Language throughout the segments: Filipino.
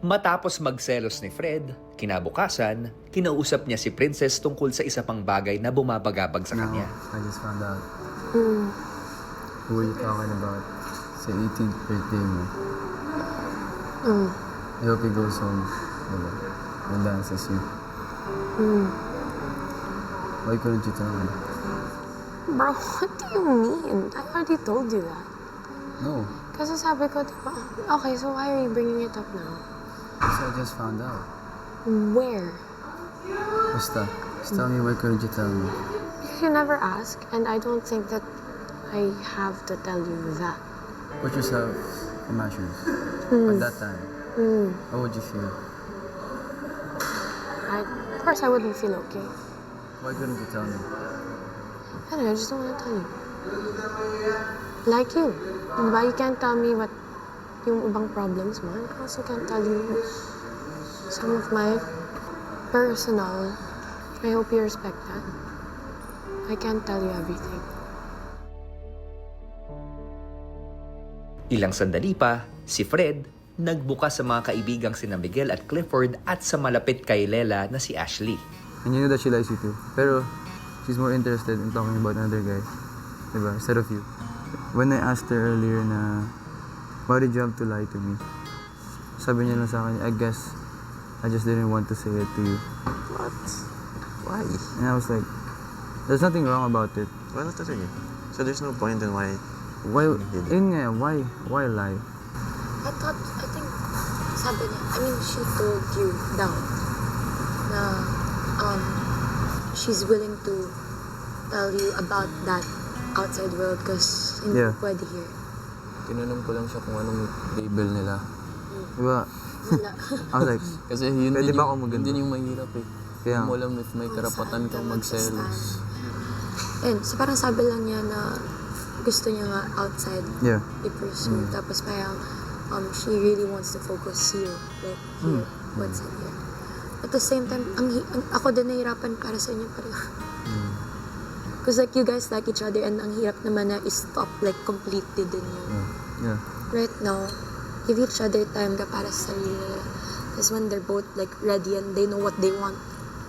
Matapos magselos ni Fred, kinabukasan, kinausap niya si Princess tungkol sa isa pang bagay na bumabagabag sa kanya. I just found out. Who are you talking about? Sa 18th birthday mo. I hope he goes home. Diba? And dances you. Why couldn't you tell me? Bro, what do you mean? I already told you that. No. Kasi sabi ko, diba? Okay, so why are you bringing it up now? Because I just found out. Where? Basta. Just tell me, why couldn't you tell me? Because you never ask, and I don't think that I have to tell you that. Put yourself in my shoes. At that time, how would you feel? Of course, I wouldn't feel okay. Why couldn't you tell me? I don't know, I just don't want to tell you. Like you. Diba? You can't tell me what yung ibang problems mo. I also can't tell you some of my personal. I hope you respect that. I can't tell you everything. Ilang sandali pa, si Fred nagbukas sa mga kaibigang sina Miguel at Clifford at sa malapit kay Lela na si Ashley. And you know that she likes you too. Pero, she's more interested in talking about another guy. Diba? Instead of you. When I asked her earlier na, why did you have to lie to me? Sabi niya lang sa akin, I guess, I just didn't want to say it to you. What? Why? And I was like, there's nothing wrong about it. Wala talaga. So there's no point in why... Why, yun nga, why lie? I think, sabi niya, I mean, she told you daw na she's willing to tell you about that outside world because hindi pwede here. Tinanong ko lang siya kung anong label nila. Diba? Wala. I was like, Kasi yun pwede din ba yung, ako maganda? yun din yung mahirap eh. Kaya, Hindi mo alam if may karapatan kang magselos. And so parang sabi lang niya na gusto niya nga outside yeah. i-pursue. Tapos parang she really wants to focus here. Like here. What's in here. At the same time, ako din nahirapan para sa inyo pareho. Because like you guys like each other and ang hirap naman na i-stop like completely din yun. Yeah. Right now, give each other time ka para sa sarili nila. Because when they're both like ready and they know what they want,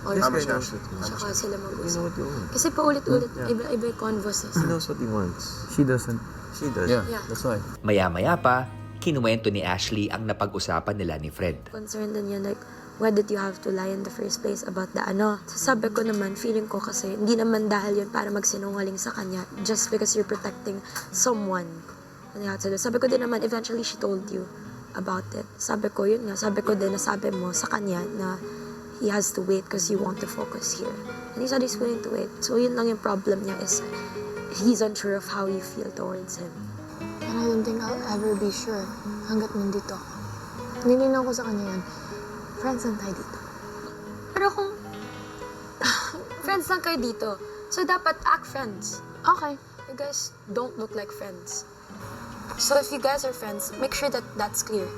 all How much saka sila You know mag-usap. what you want. Kasi paulit-ulit, iba-iba yung converses. He knows what he wants. She doesn't. She does. Yeah, Yeah. that's why. Maya-maya pa, kinuwento ni Ashley ang napag-usapan nila ni Fred. Concerned din yan, like, why did you have to lie in the first place about the ano? So, sabi ko naman, feeling ko kasi, hindi naman dahil yun para magsinungaling sa kanya, just because you're protecting someone. Sabi ko din naman, eventually she told you about it. Sabi ko, yun nga, sabi ko din na sabi mo sa kanya na he has to wait because you want to focus here. And he said he's willing to wait. So, yun lang yung problem niya is, he's unsure of how you feel towards him. And I don't think I'll ever be sure hanggat nandito ako. Nininaw ko sa kanya yan. Friends lang tayo dito. Pero kung friends lang kayo dito, so dapat act friends. Okay, you guys don't look like friends. So if you guys are friends, make sure that that's clear.